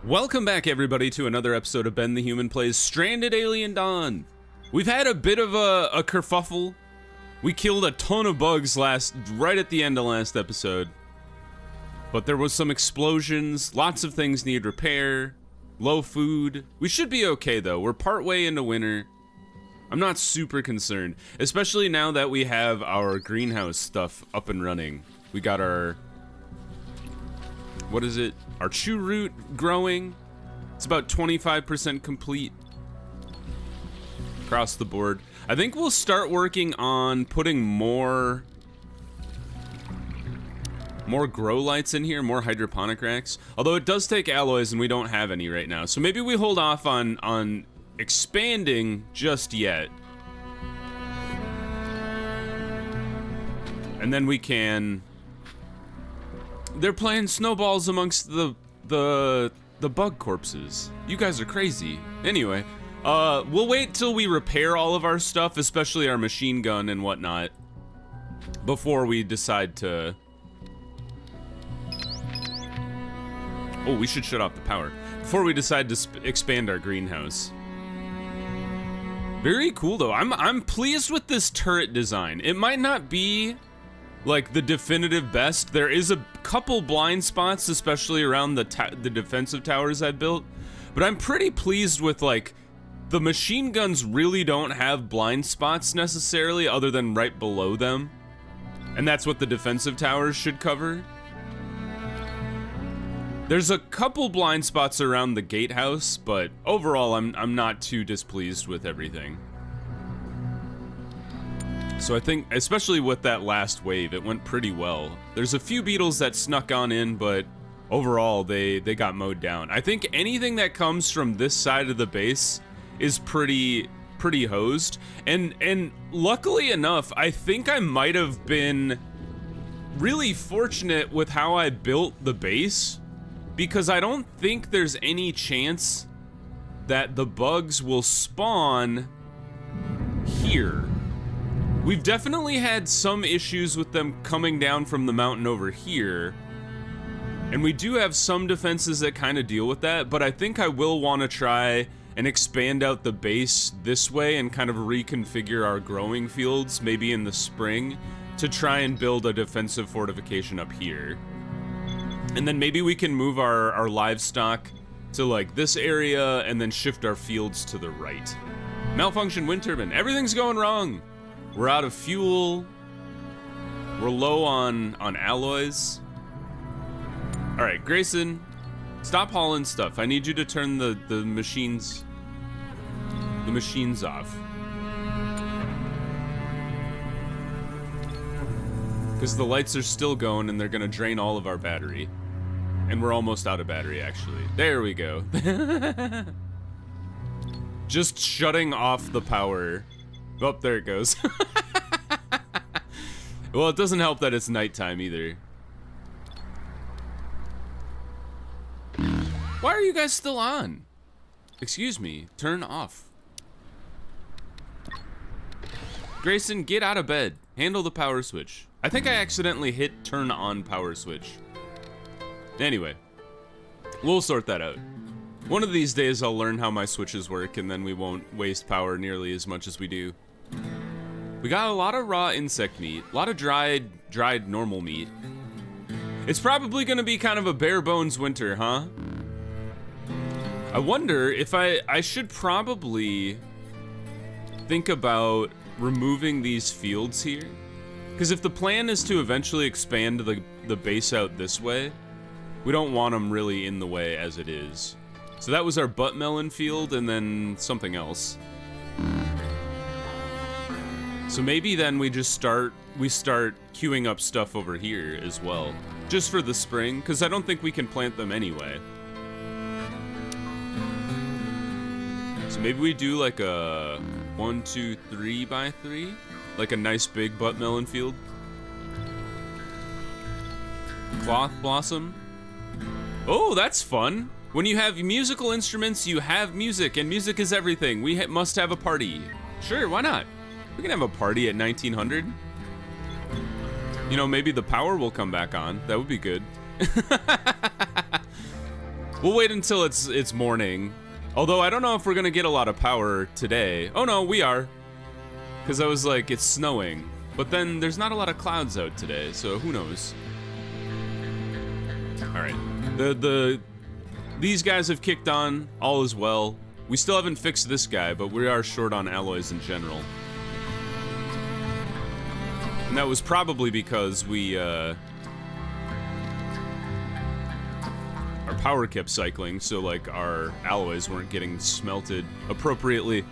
Welcome back, everybody, to another episode of Ben the Human Plays Stranded Alien Dawn. We've had a bit of a kerfuffle. We killed a ton of bugs right at the end of last episode. But there was some explosions, lots of things need repair, low food. We should be okay, though. We're partway into winter. I'm not super concerned, especially now that we have our greenhouse stuff up and running. We got our... what is it? Our chew root growing. It's about 25% complete across the board. I think we'll start working on putting more grow lights in here, more hydroponic racks. Although it does take alloys and we don't have any right now. So maybe we hold off on expanding just yet. And then we can... They're playing snowballs amongst the bug corpses. You guys are crazy. Anyway, we'll wait till we repair all of our stuff, especially our machine gun and whatnot, before we decide to... Oh, we should shut off the power. Before we decide to expand our greenhouse. Very cool, though. I'm pleased with this turret design. It might not be... like the definitive best. There is a couple blind spots, especially around the defensive towers I built, but I'm pretty pleased with, like, the machine guns really don't have blind spots necessarily other than right below them, and that's what the defensive towers should cover. There's a couple blind spots around the gatehouse, but overall I'm not too displeased with everything. So I think, especially with that last wave, it went pretty well. There's a few beetles that snuck on in, but overall, they got mowed down. I think anything that comes from this side of the base is pretty hosed. And luckily enough, I think I might have been really fortunate with how I built the base, because I don't think there's any chance that the bugs will spawn here. We've definitely had some issues with them coming down from the mountain over here, and we do have some defenses that kind of deal with that, but I think I will want to try and expand out the base this way and kind of reconfigure our growing fields, maybe in the spring, to try and build a defensive fortification up here. And then maybe we can move our livestock to, like, this area and then shift our fields to the right. Malfunction wind turbine. Everything's going wrong. We're out of fuel. We're low on alloys. All right, Grayson, stop hauling stuff. I need you to turn the machines off. Because the lights are still going and they're gonna drain all of our battery. And we're almost out of battery, actually. There we go. Just shutting off the power. Oh, there it goes. Well, it doesn't help that it's nighttime either. Why are you guys still on? Excuse me, turn off. Grayson, get out of bed. Handle the power switch. I think I accidentally hit turn on power switch. Anyway, we'll sort that out. One of these days I'll learn how my switches work, and then we won't waste power nearly as much as we do. We got a lot of raw insect meat, a lot of dried normal meat. It's probably gonna be kind of a bare bones winter, huh? I wonder if I should probably think about removing these fields here. Because if the plan is to eventually expand the base out this way, we don't want them really in the way as it is. So that was our butt melon field, and then something else. So maybe then we start queuing up stuff over here as well, just for the spring, because I don't think we can plant them anyway. So maybe we do like a 1, 2, 3 by 3, like a nice big butt melon field. Cloth blossom. Oh, that's fun. When you have musical instruments, you have music, and music is everything. We must have a party. Sure, why not? We can have a party at 1900. You know, maybe the power will come back on. That would be good. We'll wait until it's morning. Although I don't know if we're gonna get a lot of power today. Oh no, we are. Because I was like, it's snowing. But then there's not a lot of clouds out today, so who knows? Alright. These guys have kicked on, all is well. We still haven't fixed this guy, but we are short on alloys in general. And that was probably because our power kept cycling, so like our alloys weren't getting smelted appropriately.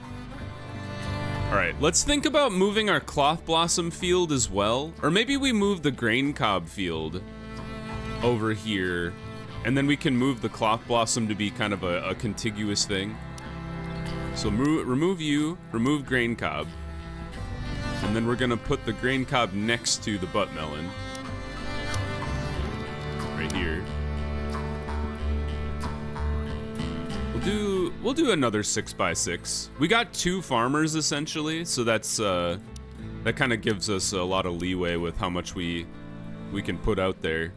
Alright, let's think about moving our cloth blossom field as well. Or maybe we move the grain cob field over here, and then we can move the cloth blossom to be kind of a contiguous thing. So remove you, remove grain cob, and then we're gonna put the grain cob next to the butt melon. Right here. We'll do another 6x6. We got 2 farmers essentially, so that's that kind of gives us a lot of leeway with how much we can put out there.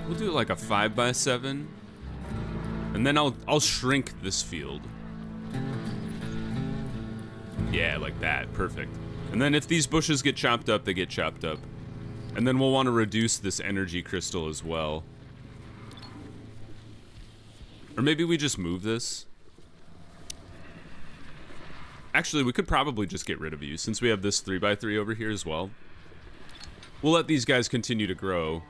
We'll do like a 5x7, and then I'll shrink this field. Yeah, like that, perfect. And then if these bushes get chopped up, they get chopped up. And then we'll want to reduce this energy crystal as well. Or maybe we just move this. Actually, we could probably just get rid of you, since we have this 3x3 over here as well. We'll let these guys continue to grow.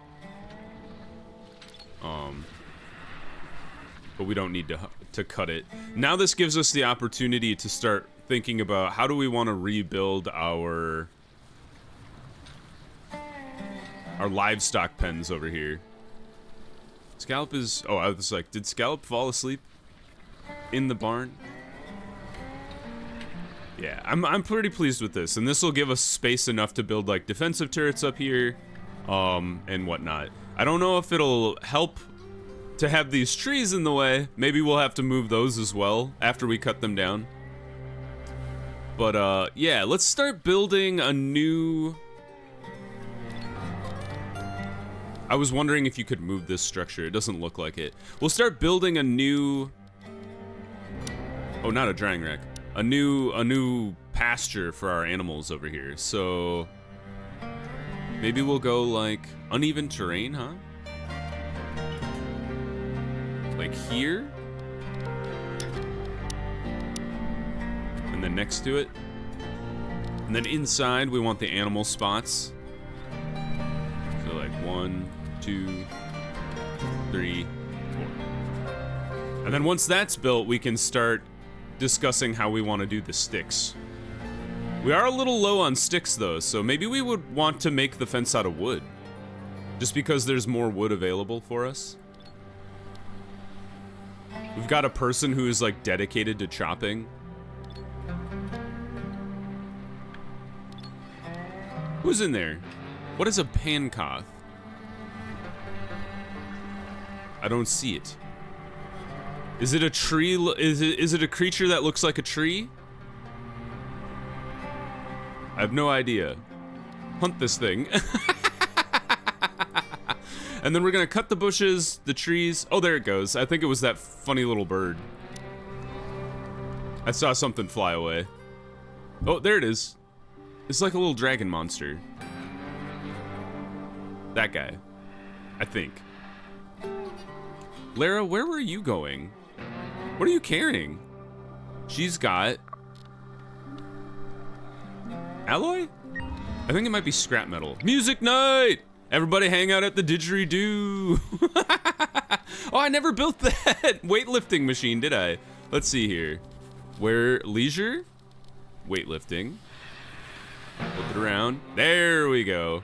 But we don't need to cut it. Now this gives us the opportunity to start thinking about how do we want to rebuild our livestock pens over here. Scallop is... Oh, I was like, did Scallop fall asleep in the barn? Yeah, I'm pretty pleased with this, and this will give us space enough to build like defensive turrets up here, and whatnot. I don't know if it'll help to have these trees in the way. Maybe we'll have to move those as well after we cut them down. But yeah, let's start building a new... I was wondering if you could move this structure. It doesn't look like it. We'll start building a new... Oh, not a drying rack. A new pasture for our animals over here. So maybe we'll go like uneven terrain, huh? Like here. And then next to it. And then inside we want the animal spots. So like 1, 2, 3, 4. And then once that's built, we can start discussing how we want to do the sticks. We are a little low on sticks though, so maybe we would want to make the fence out of wood. Just because there's more wood available for us. We've got a person who is like dedicated to chopping. Who's in there? What is a pancoth? I don't see it. Is it a tree? Is it a creature that looks like a tree? I have no idea. Hunt this thing. And then we're gonna cut the bushes, the trees. Oh, there it goes. I think it was that funny little bird. I saw something fly away. Oh, there it is. It's like a little dragon monster. That guy. I think. Lara, where were you going? What are you carrying? She's got... alloy? I think it might be scrap metal. Music night! Everybody hang out at the didgeridoo. Oh, I never built that weightlifting machine, did I? Let's see here. Where leisure? Weightlifting. Flip it around. There we go.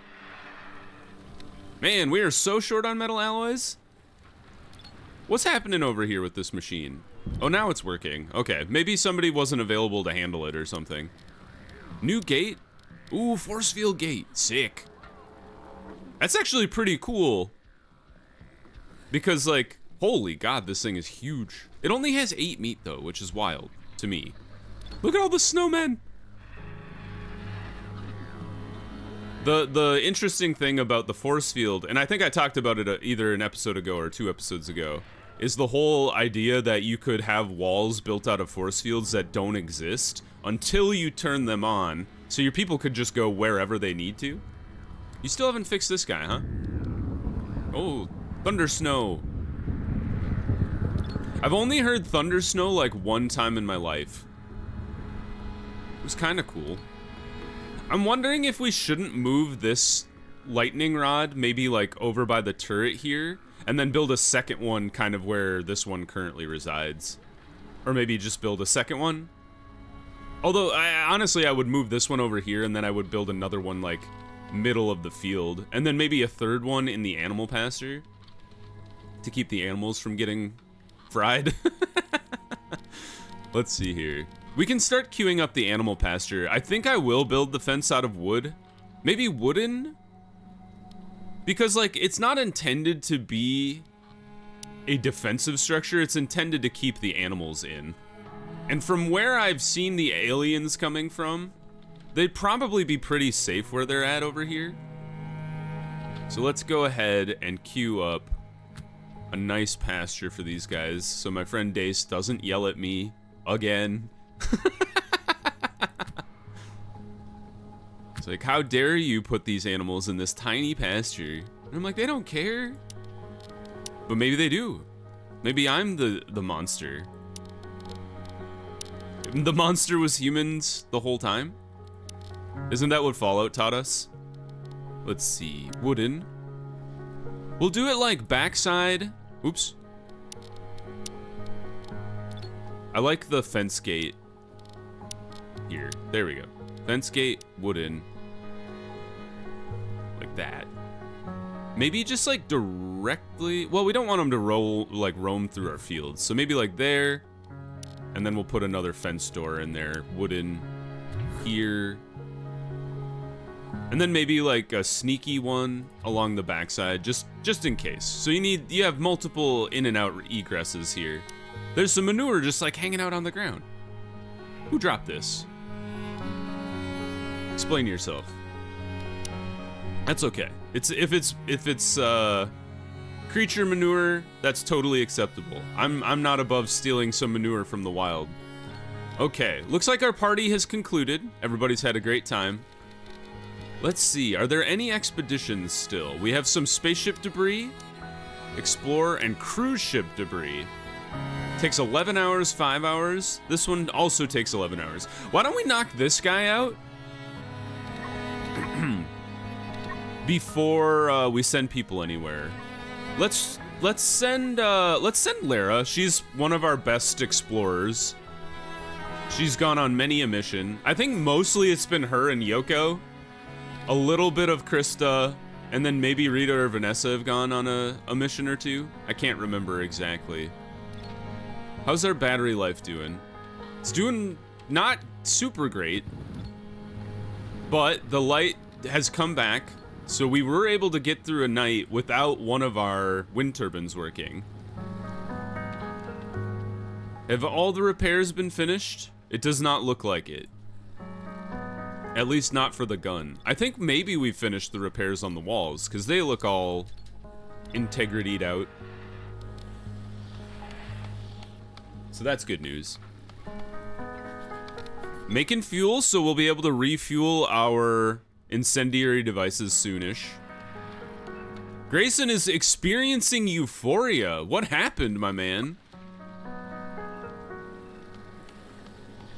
Man, we are so short on metal alloys. What's happening over here with this machine? Oh, now it's working. Okay, maybe somebody wasn't available to handle it or something. New gate? Ooh, force field gate. Sick. That's actually pretty cool. Because, like, holy god, this thing is huge. It only has 8 meat, though, which is wild to me. Look at all the snowmen. The interesting thing about the force field, and I think I talked about it either an episode ago or 2 episodes ago, is the whole idea that you could have walls built out of force fields that don't exist until you turn them on, so your people could just go wherever they need to. You still haven't fixed this guy, huh? Oh, thunder snow. I've only heard thunder snow like 1 time in my life. It was kind of cool. I'm wondering if we shouldn't move this lightning rod maybe like over by the turret here and then build a second one kind of where this one currently resides. Or maybe just build a second one. Although, honestly, I would move this one over here and then I would build another one like middle of the field. And then maybe a third one in the animal pasture to keep the animals from getting fried. Let's see here. We can start queuing up the animal pasture. I think I will build the fence out of wood. Maybe wooden? Because, like, it's not intended to be a defensive structure. It's intended to keep the animals in. And from where I've seen the aliens coming from, they'd probably be pretty safe where they're at over here. So let's go ahead and queue up a nice pasture for these guys so my friend Dace doesn't yell at me again. It's like, how dare you put these animals in this tiny pasture? And I'm like, they don't care. But maybe they do. Maybe I'm the monster. The monster was humans the whole time? Isn't that what Fallout taught us? Let's see. Wooden. We'll do it like backside. Oops. I like the fence gate. Here. There we go. Fence gate, wooden. Like that. Maybe just like directly. Well, we don't want them to roam through our fields. So maybe like there. And then we'll put another fence door in there. Wooden. Here. And then maybe like a sneaky one along the backside, just in case. So you have multiple in and out egresses here. There's some manure just like hanging out on the ground. Who dropped this? Explain yourself. That's okay. If it's creature manure, that's totally acceptable. I'm not above stealing some manure from the wild. Okay, looks like our party has concluded. Everybody's had a great time. Let's see, are there any expeditions still? We have some spaceship debris, explorer, and cruise ship debris. Takes 11 hours, 5 hours. This one also takes 11 hours. Why don't we knock this guy out before we send people anywhere? Let's send Lara. She's one of our best explorers. She's gone on many a mission. I think mostly it's been her and Yoko. A little bit of Krista, and then maybe Rita or Vanessa have gone on a mission or two. I can't remember exactly. How's our battery life doing? It's doing not super great, but the light has come back, so we were able to get through a night without one of our wind turbines working. Have all the repairs been finished? It does not look like it. At least not for the gun. I think maybe we finished the repairs on the walls, because they look all integritied out. So that's good news. Making fuel, so we'll be able to refuel our incendiary devices soonish. Grayson is experiencing euphoria. What happened, my man?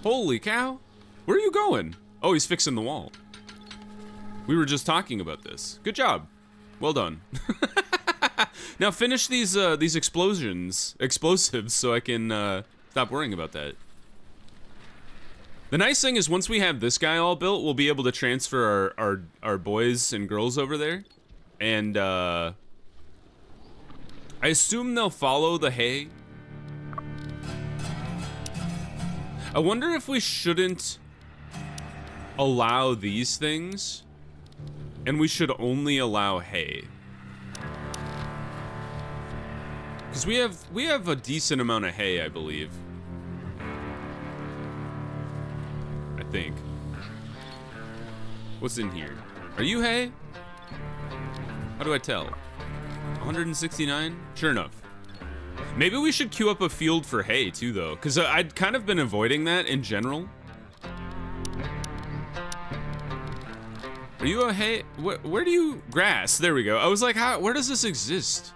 Holy cow. Where are you going? Oh, he's fixing the wall. We were just talking about this. Good job. Well done. Now finish these explosives so I can stop worrying about that. The nice thing is once we have this guy all built, we'll be able to transfer our boys and girls over there. And I assume they'll follow the hay. I wonder if we shouldn't allow these things, and we should only allow hay. Because we have a decent amount of hay, I believe. I think. What's in here? Are you hay? How do I tell? 169? Sure enough. Maybe we should queue up a field for hay too, though, because I'd kind of been avoiding that in general. Are you a hay? Where do you... Grass. There we go. I was like, where does this exist?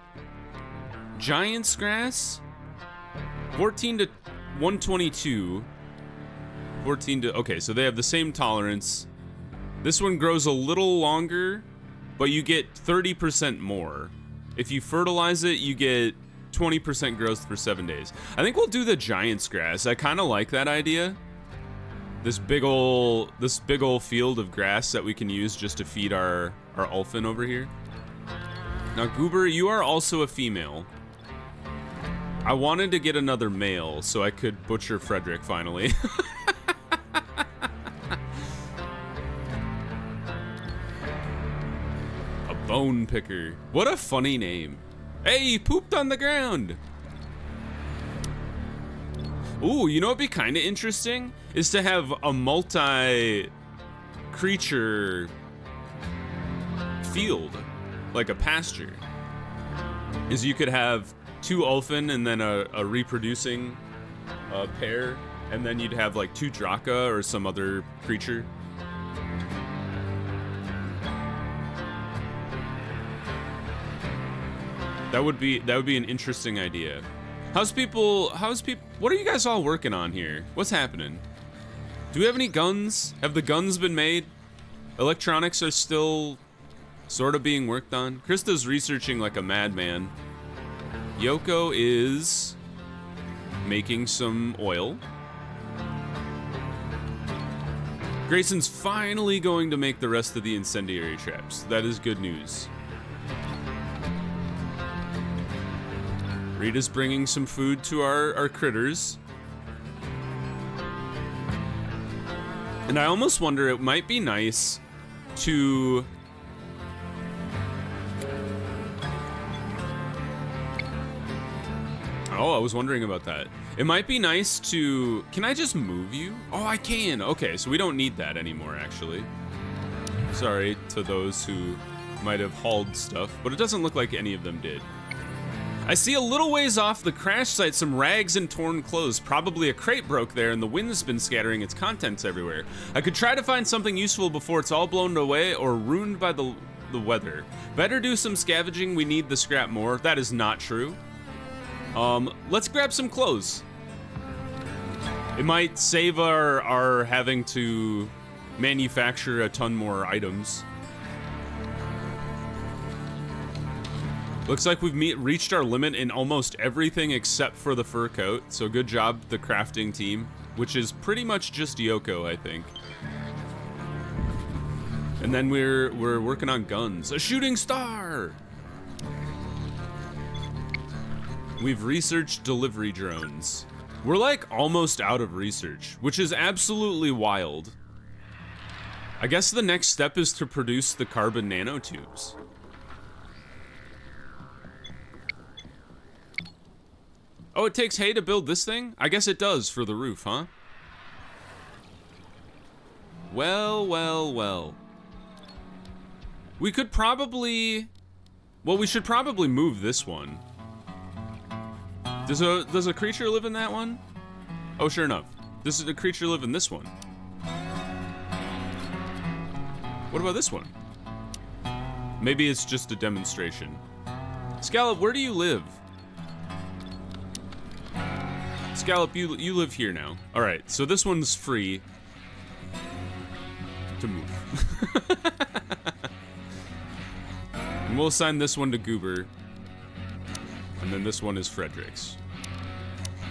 Giant's grass? 14 to 122. 14 to... Okay, so they have the same tolerance. This one grows a little longer, but you get 30% more. If you fertilize it, you get 20% growth for 7 days. I think we'll do the giant's grass. I kind of like that idea. This big ol' field of grass that we can use just to feed our Ulfin over here. Now, Goober, you are also a female. I wanted to get another male so I could butcher Frederick finally. A bone picker. What a funny name. Hey, he pooped on the ground. Ooh, you know what'd be kind of interesting? Is to have a multi-creature field, like a pasture. Is you could have 2 Ulfin and then a reproducing pair, and then you'd have like 2 Draka or some other creature. That would be an interesting idea. How's people, what are you guys all working on here? What's happening? Do we have any guns? Have the guns been made? Electronics are still sort of being worked on. Krista's researching like a madman. Yoko is making some oil. Grayson's finally going to make the rest of the incendiary traps. That is good news. Rita's bringing some food to our critters. And I almost wonder, it might be nice to... Oh, I was wondering about that. It might be nice to... Can I just move you? Oh, I can. Okay, so we don't need that anymore, actually. Sorry to those who might have hauled stuff, but it doesn't look like any of them did. I see a little ways off the crash site some rags and torn clothes. Probably a crate broke there and the wind's been scattering its contents everywhere. I could try to find something useful before it's all blown away or ruined by the weather. Better do some scavenging. We need the scrap more. That is not true. Let's grab some clothes. It might save our having to manufacture a ton more items. Looks like we've reached our limit in almost everything except for the fur coat. So good job, the crafting team, which is pretty much just Yoko, I think. And then we're working on guns. A shooting star! We've researched delivery drones. We're like almost out of research, which is absolutely wild. I guess the next step is to produce the carbon nanotubes. Oh, it takes hay to build this thing? I guess it does for the roof, huh? Well, well, well. We could probably... Well, we should probably move this one. Does a creature live in that one? Oh, sure enough. Does a creature live in this one? What about this one? Maybe it's just a demonstration. Scallop, where do you live? Scallop, you live here now. All right, so this one's free to move. And we'll assign this one to Goober. And then this one is Frederick's.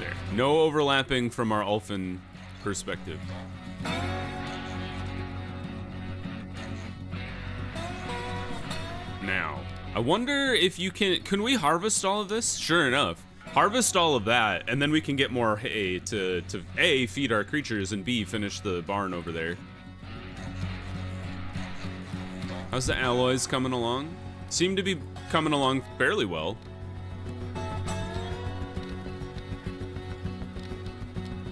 There. No overlapping from our Ulfin perspective. Now, I wonder if you can we harvest all of this? Sure enough. Harvest all of that, and then we can get more hay to A, feed our creatures, and B, finish the barn over there. How's the alloys coming along? Seem to be coming along fairly well.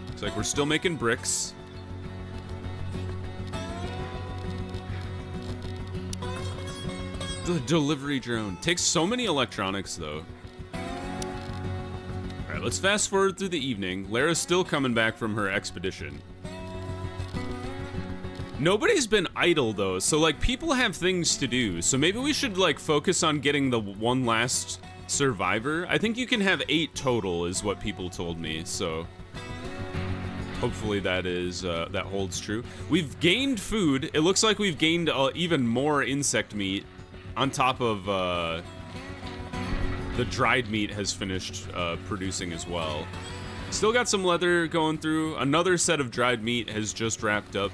Looks like we're still making bricks. The delivery drone. Takes so many electronics, though. Alright, let's fast forward through the evening. Lara's still coming back from her expedition. Nobody's been idle, though, so, like, people have things to do. So maybe we should, like, focus on getting the one last survivor. I think you can have 8 total, is what people told me, so... hopefully that is, that holds true. We've gained food. It looks like we've gained even more insect meat on top of, the dried meat has finished producing as well. Still got some leather going through. Another set of dried meat has just wrapped up.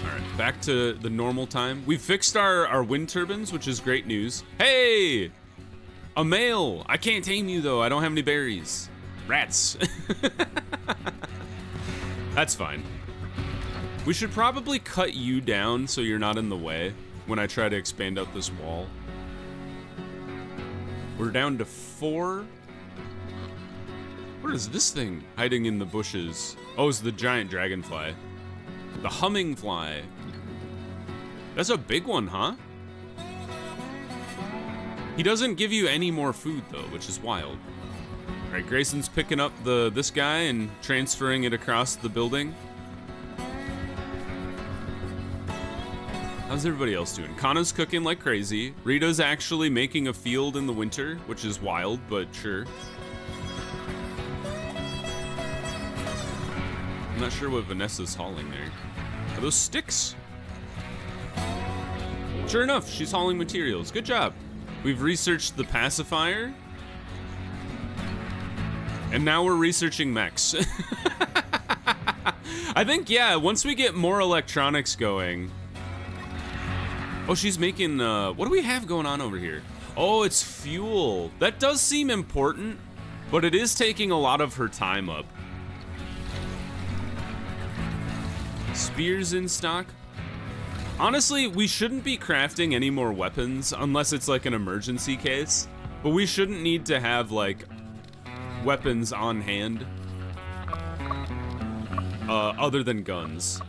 Alright, back to the normal time. We've fixed our wind turbines, which is great news. Hey! A male! I can't tame you, though. I don't have any berries. Rats. That's fine. We should probably cut you down so you're not in the way when I try to expand out this wall. We're down to 4. What is this thing hiding in the bushes? Oh, it's the giant dragonfly. The humming fly. That's a big one, huh? He doesn't give you any more food, though, which is wild. All right, Grayson's picking up this guy and transferring it across the building. How's everybody else doing? Kana's cooking like crazy. Rita's actually making a field in the winter, which is wild, but sure. I'm not sure what Vanessa's hauling there. Are those sticks? Sure enough, she's hauling materials. Good job. We've researched the pacifier. And now we're researching mechs. I think, yeah, once we get more electronics going. Oh, she's making, what do we have going on over here? Oh, it's fuel. That does seem important, but it is taking a lot of her time up. Spears in stock. Honestly, we shouldn't be crafting any more weapons unless it's like an emergency case. But we shouldn't need to have, like, weapons on hand. Other than guns.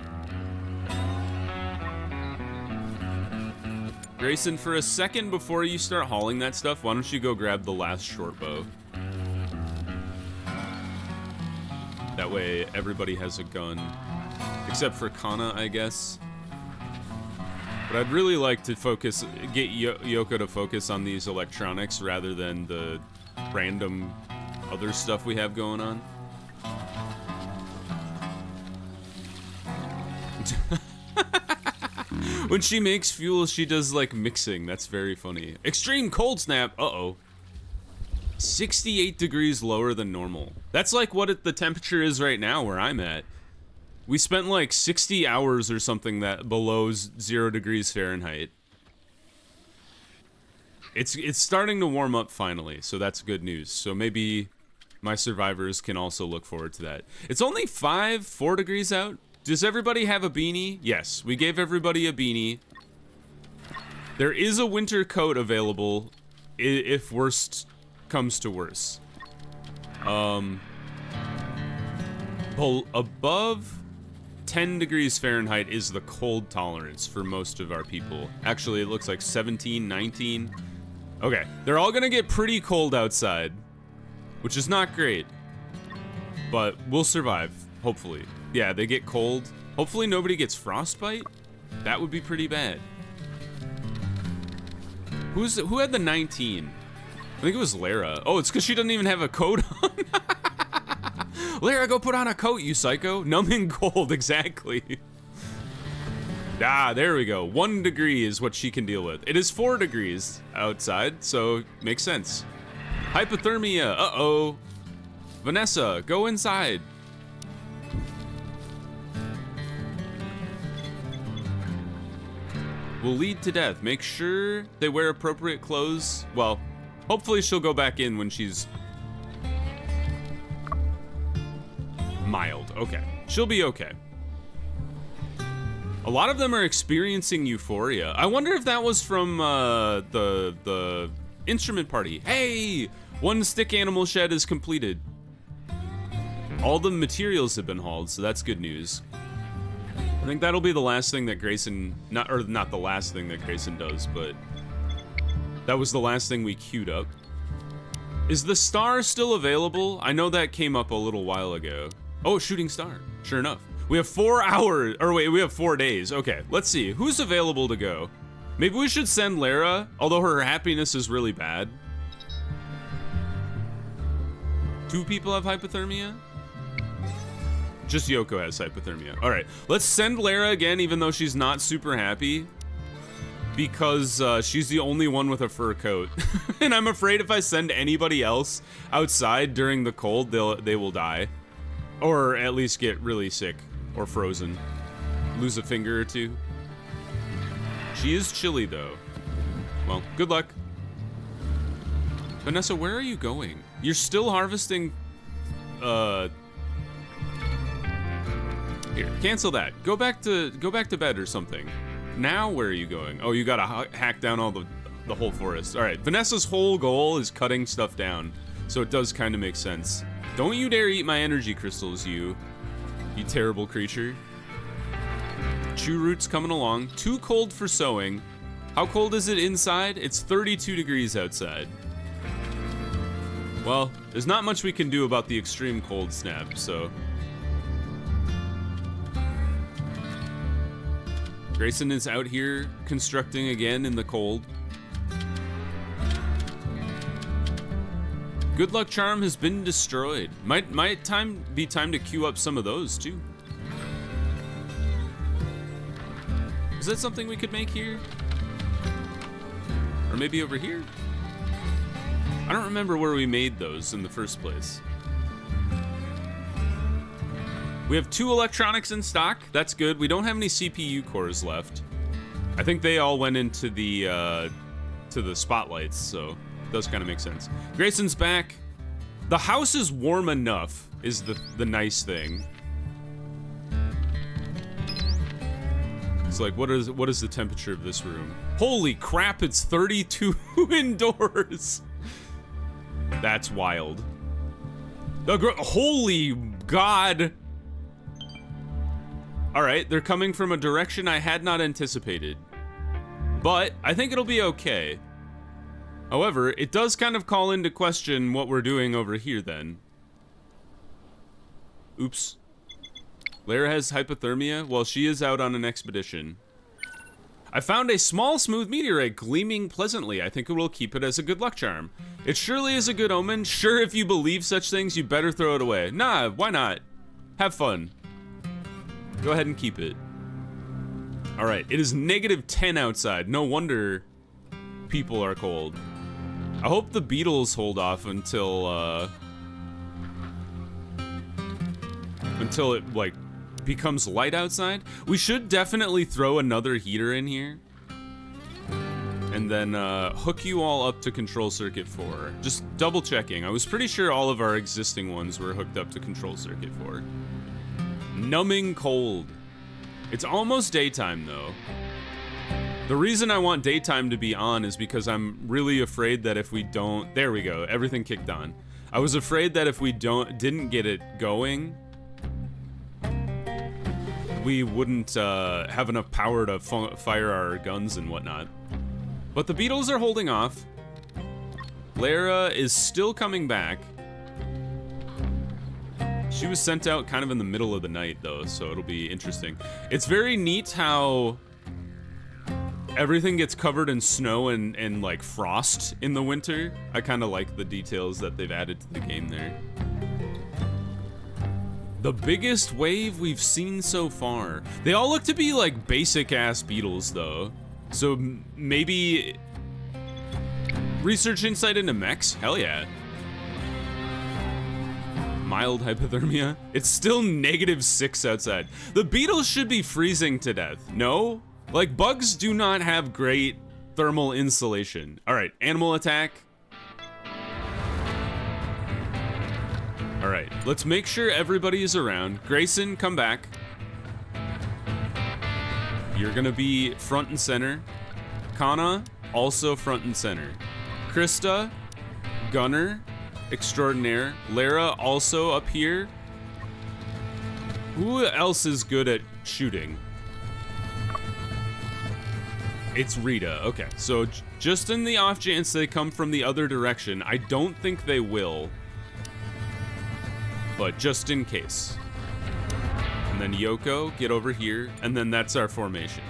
Grayson, for a second before you start hauling that stuff, why don't you go grab the last short bow? That way everybody has a gun. Except for Kana, I guess. But I'd really like to get Yoko to focus on these electronics rather than the random other stuff we have going on. When she makes fuel, she does like mixing. That's very funny. Extreme cold snap. Uh-oh. 68 degrees lower than normal. That's like what the temperature is right now where I'm at. We spent like 60 hours or something that below 0 degrees Fahrenheit. It's starting to warm up finally, so that's good news. So maybe my survivors can also look forward to that. It's only 4 degrees out. Does everybody have a beanie? Yes, we gave everybody a beanie. There is a winter coat available if worst comes to worse. Above 10 degrees Fahrenheit is the cold tolerance for most of our people. Actually, it looks like 17, 19. Okay, they're all gonna get pretty cold outside, which is not great, but we'll survive, hopefully. Yeah, they get cold. Hopefully nobody gets frostbite. That would be pretty bad. Who had the 19? I think it was Lara. Oh, it's because she doesn't even have a coat on. Lara, go put on a coat, you psycho. Numbing cold, exactly. Ah, there we go. 1 degree is what she can deal with. It is 4 degrees outside, so makes sense. Hypothermia, uh-oh. Vanessa, go inside. Will lead to death. Make sure they wear appropriate clothes. Well, hopefully she'll go back in when she's mild. Okay. She'll be okay. A lot of them are experiencing euphoria. I wonder if that was from the instrument party. Hey! 1 stick animal shed is completed. All the materials have been hauled, so that's good news. think that'll be the last thing that Grayson, not the last thing that Grayson does, but that was the last thing we queued up. Is the star still available? I know that came up a little while ago. Oh, shooting star. Sure enough. We have 4 hours, or wait, we have 4 days. Okay, let's see. Who's available to go? Maybe we should send Lara, although her happiness is really bad. 2 people have hypothermia? Just Yoko has hypothermia. All right, let's send Lara again, even though she's not super happy. Because she's the only one with a fur coat. And I'm afraid if I send anybody else outside during the cold, they will die. Or at least get really sick or frozen. Lose a finger or 2. She is chilly though. Well, good luck. Vanessa, where are you going? You're still harvesting, here, cancel that. Go back to bed or something. Now where are you going? Oh, you gotta hack down all the whole forest. All right, Vanessa's whole goal is cutting stuff down, so it does kind of make sense. Don't you dare eat my energy crystals, you terrible creature. Chew root's coming along. Too cold for sowing. How cold is it inside? It's 32 degrees outside. Well, there's not much we can do about the extreme cold snap, so. Grayson is out here constructing again in the cold. Good luck charm has been destroyed. Might be time to queue up some of those too. Is that something we could make here? Or maybe over here? I don't remember where we made those in the first place. We have 2 electronics in stock. That's good. We don't have any CPU cores left. I think they all went into the spotlights, so it does kind of make sense. Grayson's back. The house is warm enough, is the nice thing. It's like, what is the temperature of this room? Holy crap, it's 32 indoors. That's wild. Holy God. All right, they're coming from a direction I had not anticipated. But I think it'll be okay. However, it does kind of call into question what we're doing over here then. Oops. Lara has hypothermia while she is out on an expedition. I found a small smooth meteorite gleaming pleasantly. I think it will keep it as a good luck charm. It surely is a good omen. Sure, if you believe such things, you better throw it away. Nah, why not? Have fun. Go ahead and keep it. All right, it is -10 outside. No wonder people are cold. I hope the beetles hold off until it like becomes light outside. We should definitely throw another heater in here. And then hook you all up to control circuit 4. Just double checking. I was pretty sure all of our existing ones were hooked up to control circuit 4. Numbing cold. It's almost daytime though. The reason I want daytime to be on is because I'm really afraid that if we don't, there we go, everything kicked on. I was afraid that if we didn't get it going, we wouldn't have enough power to fire our guns and whatnot. But the beetles are holding off. Lara is still coming back. She was sent out kind of in the middle of the night though, so it'll be interesting. It's very neat how everything gets covered in snow and like frost in the winter. I kind of like the details that they've added to the game there. The biggest wave we've seen so far. They all look to be like basic ass beetles though. So maybe research insight into mechs? Hell yeah. Mild hypothermia. It's still -6 outside. The beetles should be freezing to death. No? Like, bugs do not have great thermal insulation. All right, animal attack. All right, let's make sure everybody is around. Grayson, come back. You're gonna be front and center. Kana, also front and center. Krista, gunner, extraordinaire. Lara, also up here. Who else is good at shooting? It's Rita. Okay, so just in the off chance they come from the other direction, I don't think they will, but just in case. And then Yoko, get over here, and then that's our formation.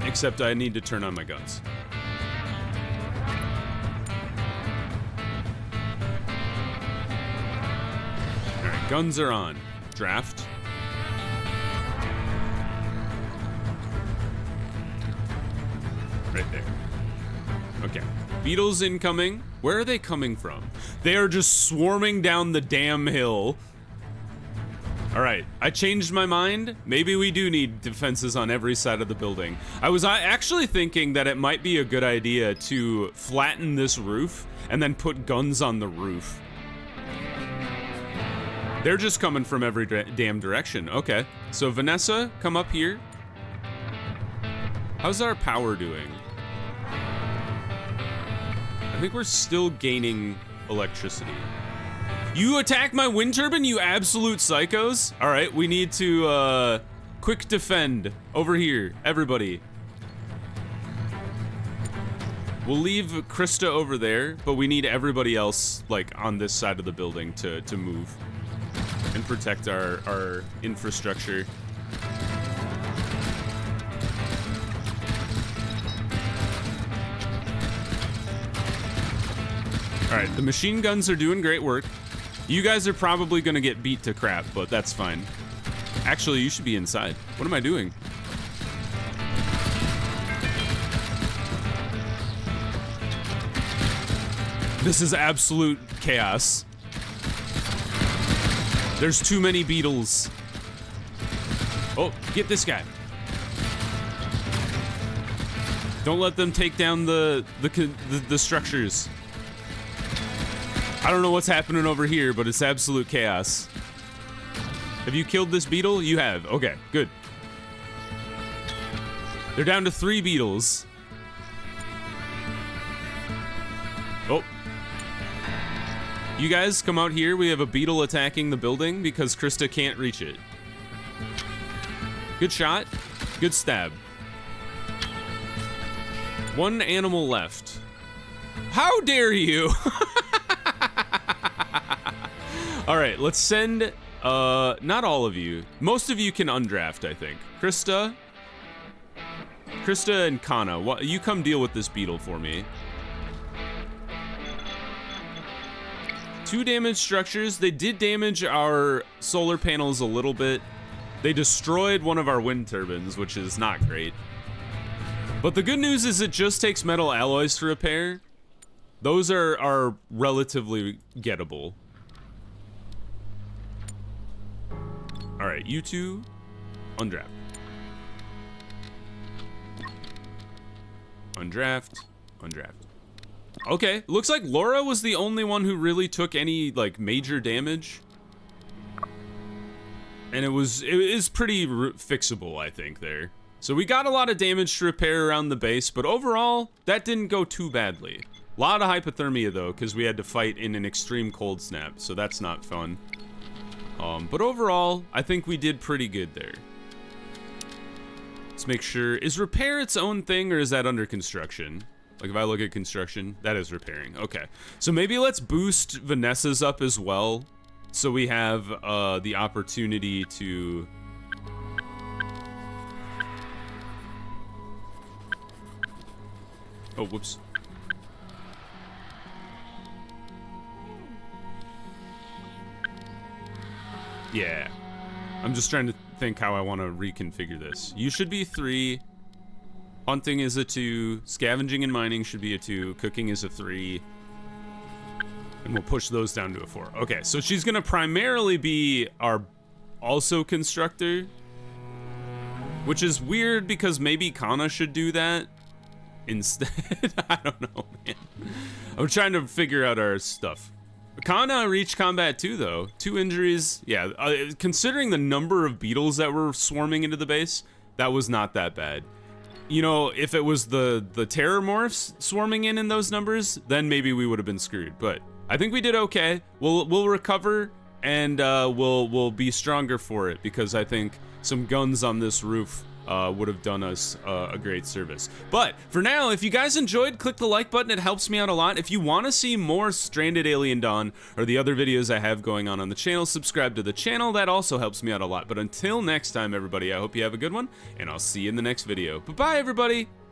Except I need to turn on my guns. All right, guns are on. Draft. Right there. Okay. Beetles incoming. Where are they coming from? They are just swarming down the damn hill. All right, I changed my mind. Maybe we do need defenses on every side of the building. I was actually thinking that it might be a good idea to flatten this roof and then put guns on the roof. They're just coming from every damn direction. Okay, so Vanessa, come up here. How's our power doing? I think we're still gaining electricity. You attack my wind turbine, you absolute psychos? All right, we need to quick defend over here, everybody. We'll leave Krista over there, but we need everybody else like on this side of the building to move and protect our infrastructure. All right, the machine guns are doing great work. You guys are probably gonna get beat to crap, but that's fine. Actually, you should be inside. What am I doing? This is absolute chaos. There's too many beetles. Oh, get this guy. Don't let them take down the structures. I don't know what's happening over here, but it's absolute chaos. Have you killed this beetle? You have. Okay, good. They're down to 3 beetles. Oh. You guys come out here. We have a beetle attacking the building because Krista can't reach it. Good shot. Good stab. 1 animal left. How dare you? All right, let's send, not all of you. Most of you can undraft, I think. Krista and Kana, you come deal with this beetle for me. 2 damaged structures. They did damage our solar panels a little bit. They destroyed one of our wind turbines, which is not great. But the good news is it just takes metal alloys to repair. Those are relatively gettable. All right, you two, undraft. Undraft. Okay, looks like Laura was the only one who really took any like major damage. And it is pretty fixable, I think, there. So we got a lot of damage to repair around the base, but overall, that didn't go too badly. A lot of hypothermia though, because we had to fight in an extreme cold snap, so that's not fun. But overall, I think we did pretty good there. Let's make sure, is repair its own thing or is that under construction? Like if I look at construction, that is repairing. Okay, so maybe let's boost Vanessa's up as well. So we have the opportunity to... Oh, whoops. Yeah. I'm just trying to think how I want to reconfigure this. You should be 3. Hunting is a 2. Scavenging and mining should be a 2. Cooking is a 3. And we'll push those down to a 4. Okay, so she's going to primarily be our also constructor. Which is weird because maybe Kana should do that instead. I don't know, man. I'm trying to figure out our stuff. Kana reached combat too, though. 2 injuries. Yeah, considering the number of beetles that were swarming into the base, that was not that bad. You know, if it was the terror morphs swarming in those numbers, then maybe we would have been screwed. But I think we did okay. We'll recover and we'll be stronger for it because I think some guns on this roof would have done us a great service. But for now, if you guys enjoyed, click the like button. It helps me out a lot. If you want to see more Stranded Alien Dawn or the other videos I have going on the channel, subscribe to the channel. That also helps me out a lot. But until next time, everybody, I hope you have a good one, and I'll see you in the next video. Bye-bye, everybody!